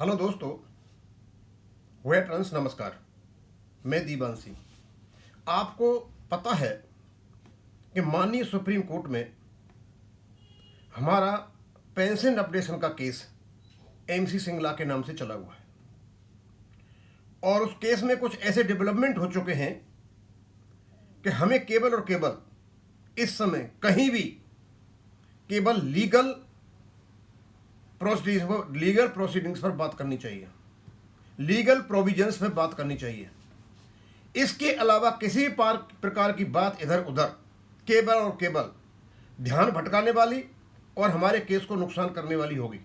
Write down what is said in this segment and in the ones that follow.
Hello दोस्तों, veterans नमस्कार। मैं दीवांशी। आपको पता है कि माननीय सुप्रीम कोर्ट में हमारा पेंशन अपडेशन का केस एमसी सिंगला के नाम से चला हुआ है और उस केस में कुछ ऐसे डेवलपमेंट हो चुके हैं कि हमें केवल और केवल इस समय कहीं भी केवल लीगल प्रोसीडिंग्स पर बात करनी चाहिए, लीगल प्रोविजंस पर बात करनी चाहिए। इसके अलावा किसी भी प्रकार की बात इधर उधर केवल और केवल ध्यान भटकाने वाली और हमारे केस को नुकसान करने वाली होगी।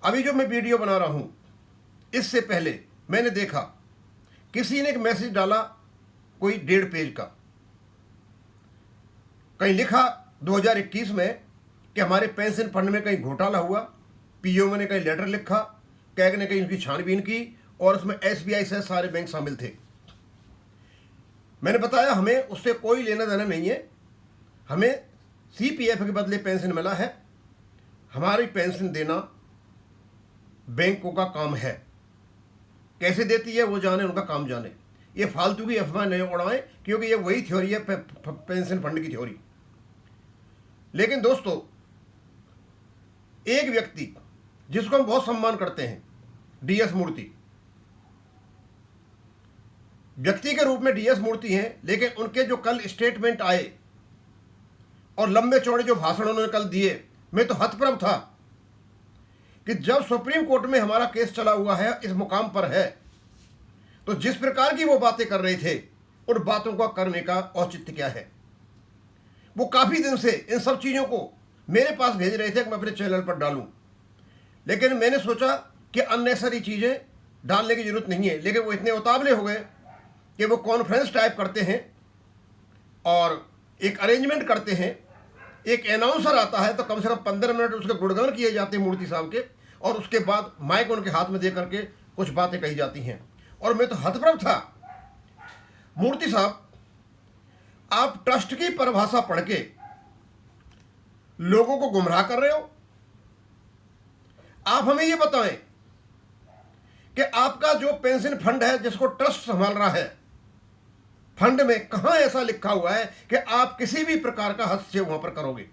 अभी जो मैं वीडियो बना रहा हूं, इससे पहले मैंने देखा किसी ने एक मैसेज डाला, कोई 1.5 पेज का, कहीं लिखा 2021 में कि हमारे पेंशन फंड में कहीं घोटाला हुआ। पीओ ने कहीं लेटर लिखा, कैग ने कहीं उसकी छानबीन की और उसमें एसबीआई से सारे बैंक शामिल थे। मैंने बताया हमें उससे कोई लेना देना नहीं है, हमें सीपीएफ के बदले पेंशन मिला है, हमारी पेंशन देना बैंकों का काम है। कैसे देती है वो जाने, उनका काम जाने। ये फालतू की अफवाह नहीं उड़ाएं, क्योंकि ये वही थ्योरी है पेंशन फंड की थ्योरी। लेकिन दोस्तों, एक व्यक्ति जिसको हम बहुत सम्मान करते हैं, डीएस मूर्ति, व्यक्ति के रूप में डीएस मूर्ति हैं, लेकिन उनके जो कल स्टेटमेंट आए और लंबे चौड़े जो भाषण उन्होंने कल दिए, मैं तो हतप्रभ था कि जब सुप्रीम कोर्ट में हमारा केस चला हुआ है, इस मुकाम पर है, तो जिस प्रकार की वो बातें कर रहे थे, उन बातों का करने का औचित्य क्या है। वो काफी दिन से इन सब चीजों को मेरे पास भेज रहे थे कि मैं अपने चैनल पर डालूं, लेकिन मैंने सोचा कि अननेसेसरी चीजें डालने की जरूरत नहीं है। लेकिन वो इतने उतावले हो गए कि वो कॉन्फ्रेंस टाइप करते हैं और एक अरेंजमेंट करते हैं, एक अनाउंसर आता है तो कम से कम 15 मिनट उसके गुणगान किए जाते हैं मूर्ति साहब के, और उसके बाद माइक उनके हाथ में दे करके कुछ बातें कही जाती हैं। और मैं तो हतप्रभ था। मूर्ति साहब, आप ट्रस्ट की परिभाषा पढ़ के लोगों को गुमराह कर रहे हो। आप हमें यह बताएं कि आपका जो पेंशन फंड है, जिसको ट्रस्ट संभाल रहा है, फंड में कहां ऐसा लिखा हुआ है कि आप किसी भी प्रकार का हस्तक्षेप वहां पर करोगे।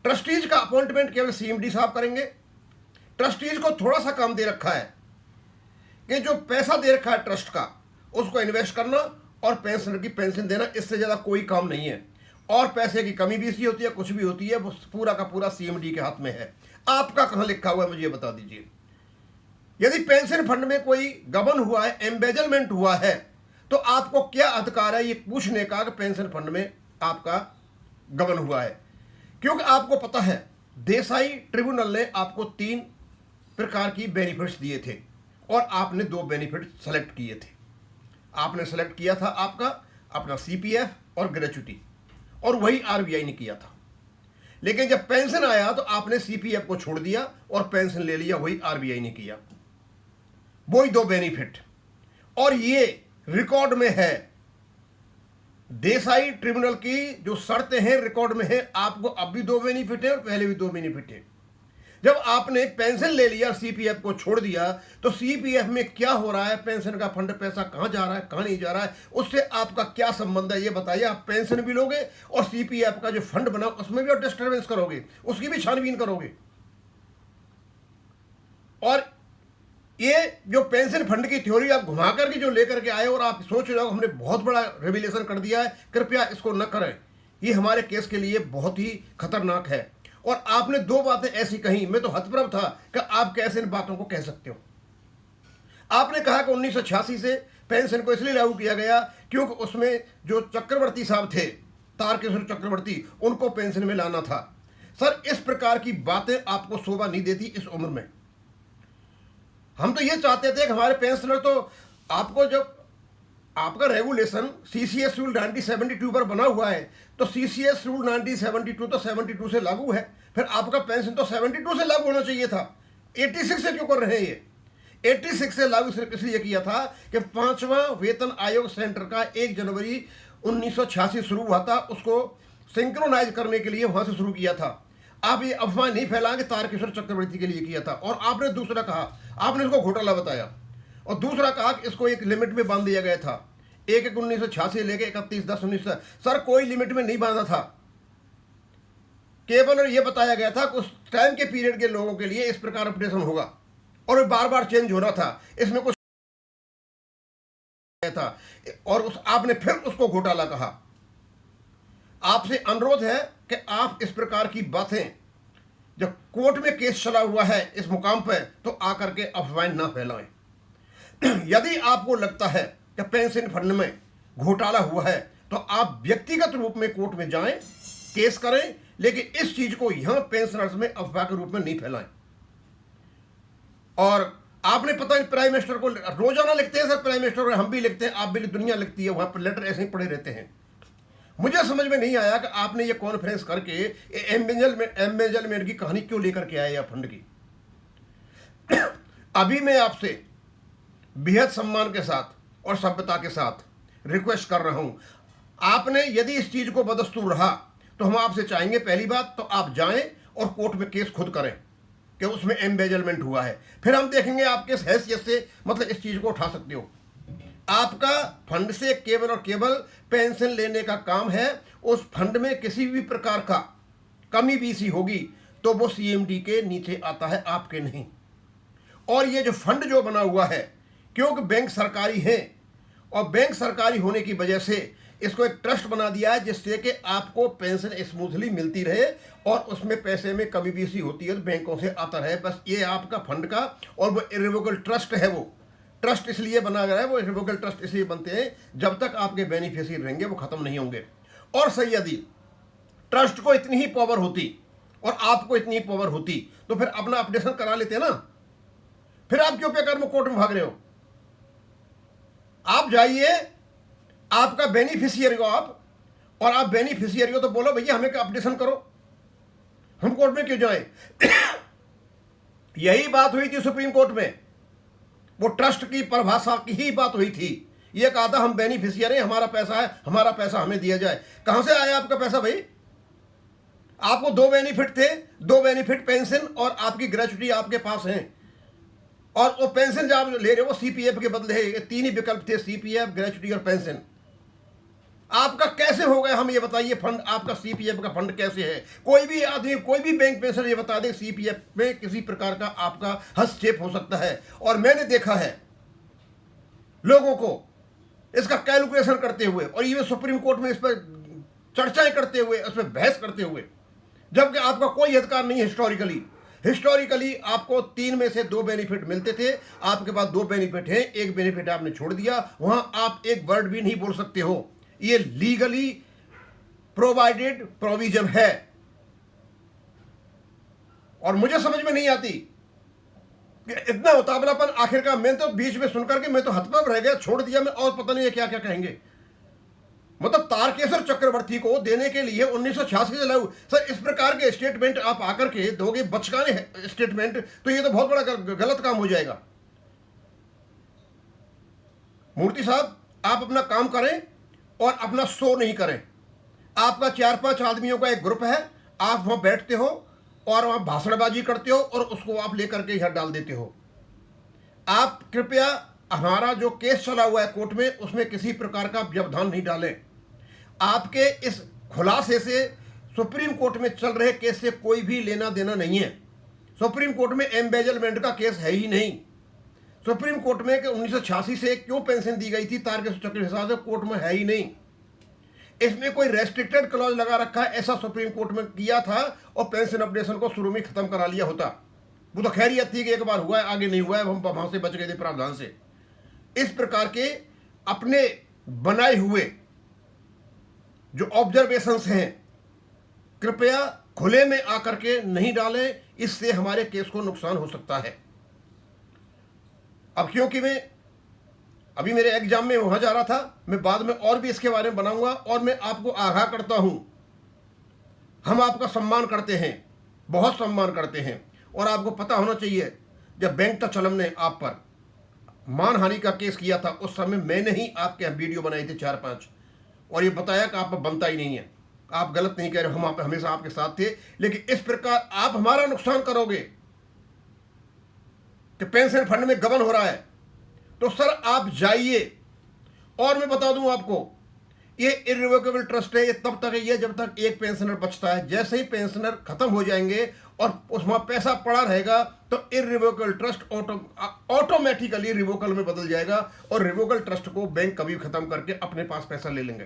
ट्रस्टीज का अपॉइंटमेंट केवल सीएमडी साहब करेंगे। ट्रस्टीज को थोड़ा सा काम दे रखा है कि जो पैसा दे रखा है ट्रस्ट का, उसको इन्वेस्ट करना और पेंशनर की पेंशन देना, इससे ज्यादा कोई काम नहीं है। और पैसे की कमी भी इसी होती है, कुछ भी होती है, वो पूरा का पूरा सीएमडी के हाथ में है। आपका कहां लिखा हुआ है, मुझे बता दीजिए। यदि पेंशन फंड में कोई गबन हुआ है, एम्बेजलमेंट हुआ है, तो आपको क्या अधिकार है ये पूछने का कि पेंशन फंड में आपका गबन हुआ है। क्योंकि आपको पता है, देसाई ट्रिब्यूनल ने आपको 3 प्रकार की बेनिफिट्स दिए थे और आपने 2 बेनिफिट सेलेक्ट किए थे। आपने सेलेक्ट किया था आपका अपना सीपीएफ और ग्रेच्युटी, और वही आरबीआई ने किया था। लेकिन जब पेंशन आया तो आपने सीपीएफ को छोड़ दिया और पेंशन ले लिया, वही आरबीआई ने किया, वही 2 बेनिफिट। और ये रिकॉर्ड में है, देसाई ट्रिब्यूनल की जो शर्तें हैं रिकॉर्ड में है। आपको अब भी 2 बेनिफिट है और पहले भी 2 बेनिफिट है। जब आपने पेंशन ले लिया, सीपीएफ को छोड़ दिया, तो सीपीएफ में क्या हो रहा है, पेंशन का फंड पैसा कहां जा रहा है, कहां नहीं जा रहा है, उससे आपका क्या संबंध है, ये बताइए। आप पेंशन भी लोगे और सीपीएफ का जो फंड बना उसमें भी डिस्टर्बेंस करोगे, उसकी भी छानबीन करोगे। और ये जो पेंशन फंड की थ्योरी आप घुमा करके जो लेकर के आए और आप सोच रहे हो हमने बहुत बड़ा रेवल्यूशन कर दिया है, कृपया इसको न करें। ये हमारे केस के लिए बहुत ही खतरनाक है। और आपने 2 बातें ऐसी कही, मैं तो हतप्रभ था कि आप कैसे इन बातों को कह सकते हो। आपने कहा कि 1986 से पेंशन को इसलिए लागू किया गया क्योंकि उसमें जो चक्रवर्ती साहब थे, तारकेश्वर चक्रवर्ती, उनको पेंशन में लाना था। सर, इस प्रकार की बातें आपको शोभा नहीं देती इस उम्र में। हम तो ये चाहते थे कि हमारे पेंशनर, तो आपको जब आपका रेगुलेशन सीसीएस रूल 1972 पर बना हुआ है, तो सीसीएस रूल 1972 तो 72 से लागू है, फिर आपका पेंशन तो 72 से लागू होना चाहिए था। 86 से क्यों कर रहे हैं ये? 86 से लागू सिर्फ इसलिए किया था कि 5वां वेतन आयोग सेंटर का 1 जनवरी 1986 शुरू हुआ था, उसको सिंक्रोनाइज करने के लिए वहां से शुरू किया था। आप ये अफवाह नहीं फैलाएं कि तारकेश्वर चक्रवर्ती के लिए किया था। और आपने दूसरा कहा, आपने इसको घोटाला बताया, और दूसरा कहा कि इसको एक लिमिट में बांध दिया गया था, 1/1/1986 लेके 31/10/19। सर कोई लिमिट में नहीं बांधा था, केवल ये बताया गया था कि उस टाइम के पीरियड के लोगों के लिए इस प्रकार ऑपरेशन होगा, और बार बार चेंज हो रहा था, इसमें कुछ था, और आपने फिर उसको घोटाला कहा। आपसे अनुरोध है कि आप इस प्रकार की बातें, जब कोर्ट में केस चला हुआ है इस मुकाम पर, तो आकर के अफवाहें ना फैलाएं। यदि आपको लगता है कि पेंशन फंड में घोटाला हुआ है, तो आप व्यक्तिगत रूप में कोर्ट में जाएं, केस करें, लेकिन इस चीज को यहां पेंशनर्स में अफवाह के रूप में नहीं फैलाएं। और आपने पता नहीं प्राइम मिनिस्टर को रोजाना लिखते हैं सर, प्राइम मिनिस्टर, हम भी लिखते हैं, आप भी, दुनिया लिखती है, वहां पर लेटर ऐसे ही पड़े रहते हैं। मुझे समझ में नहीं आया कि आपने ये कॉन्फ्रेंस करके एम्बेजलमेंट की कहानी क्यों लेकर के आए या फंड की। अभी मैं आपसे बेहद सम्मान के साथ और सभ्यता के साथ रिक्वेस्ट कर रहा हूं, आपने यदि इस चीज को बदस्तूर रहा तो हम आपसे चाहेंगे, पहली बात तो आप जाएं और कोर्ट में केस खुद करें कि उसमें एम्बेजलमेंट हुआ है, फिर हम देखेंगे आप किस हैसियत से मतलब इस चीज को उठा सकते हो। आपका फंड से केवल और केवल पेंशन लेने का काम है, उस फंड में किसी भी प्रकार का कमी बीसी होगी तो वो सीएमडी के नीचे आता है, आपके नहीं। और ये जो फंड जो बना हुआ है, क्योंकि बैंक सरकारी है और बैंक सरकारी होने की वजह से इसको एक ट्रस्ट बना दिया है, जिससे कि आपको पेंशन स्मूथली मिलती रहे और उसमें पैसे में कमी बीसी होती है तो बैंकों से आता रहे। बस ये आपका फंड का, और वो इर्रिवोकेबल ट्रस्ट है। वो ट्रस्ट इसलिए बना गया है, वो इर्रिवोकेबल ट्रस्ट इसलिए बनते हैं जब तक आपके बेनिफिशियरी रहेंगे वो खत्म नहीं होंगे। और सही यदि ट्रस्ट को इतनी ही पावर होती और आपको इतनी ही पावर होती तो फिर अपना अपडेशन करा लेते ना। फिर आप क्यों बेकार में कोर्ट में भाग रहे हो? आप जाइए, आपका बेनिफिशियरी हो आप, और आप बेनिफिशियरी हो तो बोलो भैया हमें अपडेशन करो, हम कोर्ट में क्यों जाएं? यही बात हुई थी सुप्रीम कोर्ट में, वो ट्रस्ट की परिभाषा की ही बात हुई थी। ये कहा था हम बेनिफिशियरी, हमारा पैसा है, हमारा पैसा हमें दिया जाए। कहां से आया आपका पैसा भाई? आपको दो बेनिफिट थे, दो बेनिफिट, पेंशन और आपकी ग्रेच्युटी आपके पास है, और वो पेंशन जो आप ले रहे हो वो सीपीएफ के बदले है। ये तीन ही विकल्प थे, सीपीएफ, ग्रेच्युटी और पेंशन। आपका कैसे हो गया, हम ये बताइए, फंड आपका सीपीएफ का फंड कैसे है? कोई भी आदमी, कोई भी बैंक पेंशन ये बता दे सीपीएफ में किसी प्रकार का आपका हस्तक्षेप हो सकता है। और मैंने देखा है लोगों को इसका कैलकुलेशन करते हुए, और ये सुप्रीम कोर्ट में इस पर चर्चाएं करते हुए, इस पर बहस करते हुए, जबकि आपका कोई अधिकार नहीं है। हिस्टोरिकली आपको 3 में से 2 बेनिफिट मिलते थे, आपके पास 2 बेनिफिट हैं, एक बेनिफिट आपने छोड़ दिया, वहां आप एक वर्ड भी नहीं बोल सकते हो। ये लीगली प्रोवाइडेड प्रोविजन है। और मुझे समझ में नहीं आती कि इतना उतावलापन आखिरकार। मैं तो बीच में सुनकर के मैं तो हतप्रभ रह गया, छोड़ दिया मैं, और पता नहीं है क्या क्या कहेंगे। मतलब तारकेश्वर चक्रवर्ती को देने के लिए 1986 से लागू। सर इस प्रकार के स्टेटमेंट आप आकर के दोगे, बचकाने स्टेटमेंट, तो ये तो बहुत बड़ा गलत काम हो जाएगा। मूर्ति साहब, आप अपना काम करें और अपना शो नहीं करें। आपका 4-5 आदमियों का एक ग्रुप है, आप वहां बैठते हो और वहां भाषणबाजी करते हो और उसको आप लेकर के यहां डाल देते हो। आप कृपया हमारा जो केस चला हुआ है कोर्ट में, उसमें किसी प्रकार का व्यवधान नहीं डालें। आपके इस खुलासे से सुप्रीम कोर्ट में चल रहे केस से कोई भी लेना देना नहीं है। सुप्रीम कोर्ट में एम्बेजलमेंट का केस है ही नहीं। सुप्रीम कोर्ट में कि 1986 से क्यों पेंशन दी गई थी तारकेश्वर चक्रवर्ती हिसाब से, कोर्ट में है ही नहीं। इसमें कोई रेस्ट्रिक्टेड क्लॉज लगा रखा है, ऐसा सुप्रीम कोर्ट में किया था और पेंशन अपडेशन को शुरू में खत्म करा लिया होता। वो तो खैरियत थी कि एक बार हुआ है, आगे नहीं हुआ है, हम वहां से बच गए थे प्रावधान से। इस प्रकार के अपने बनाए हुए जो ऑब्जर्वेशंस हैं, कृपया खुले में आकर के नहीं डालें, इससे हमारे केस को नुकसान हो सकता है। अब क्योंकि मैं अभी मेरे एग्जाम में वहां जा रहा था, मैं बाद में और भी इसके बारे में बनाऊंगा, और मैं आपको आगाह करता हूं, हम आपका सम्मान करते हैं, बहुत सम्मान करते हैं। और आपको पता होना चाहिए, जब बैंक तचलम ने आप पर मानहानि का केस किया था, उस समय मैंने ही आपके वीडियो बनाए थे 4-5, और ये बताया कि आप पर बनता ही नहीं है। आप गलत नहीं कह रहे, हम आप हमेशा आपके साथ थे, लेकिन इस प्रकार आप हमारा नुकसान करोगे कि पेंशन फंड में गबन हो रहा है, तो सर आप जाइए। और मैं बता दूं आपको, ये इर्रिवोकेबल ट्रस्ट है, ये तब तक है ये जब तक एक पेंशनर बचता है। जैसे ही पेंशनर खत्म हो जाएंगे और उसमें पैसा पड़ा रहेगा तो इर्रिवोकेबल ट्रस्ट ऑटोमेटिकली रिवोकल में बदल जाएगा और रिवोकल ट्रस्ट को बैंक कभी खत्म करके अपने पास पैसा ले लेंगे।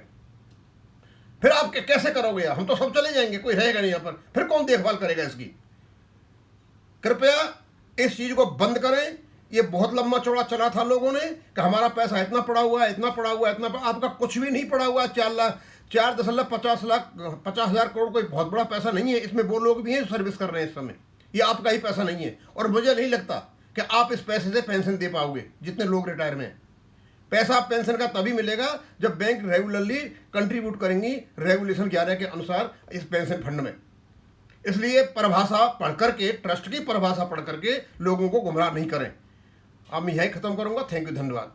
फिर आप कैसे करोगे? हम तो सब चले जाएंगे, कोई रहेगा नहीं यहां पर, फिर कौन देखभाल करेगा इसकी? कृपया इस चीज को बंद करें। ये बहुत लंबा चौड़ा चला था लोगों ने कि हमारा पैसा इतना पड़ा हुआ है, इतना पड़ा हुआ है, आपका कुछ भी नहीं पड़ा हुआ है। 4,50,00,000 करोड़ कोई बहुत बड़ा पैसा नहीं है। इसमें वो लोग भी हैं जो सर्विस कर रहे हैं इस समय, ये आपका ही पैसा नहीं है। और मुझे नहीं लगता कि आप इस पैसे से पेंशन दे पाओगे जितने लोग रिटायर में। पैसा पेंशन का तभी मिलेगा जब बैंक रेगुलरली कंट्रीब्यूट करेंगी रेगुलेशन 11 के अनुसार इस पेंशन फंड में। इसलिए परिभाषा पढ़ करके, ट्रस्ट की परिभाषा पढ़ करके लोगों को गुमराह नहीं करें। अब मैं यही खत्म करूंगा। थैंक यू, धन्यवाद।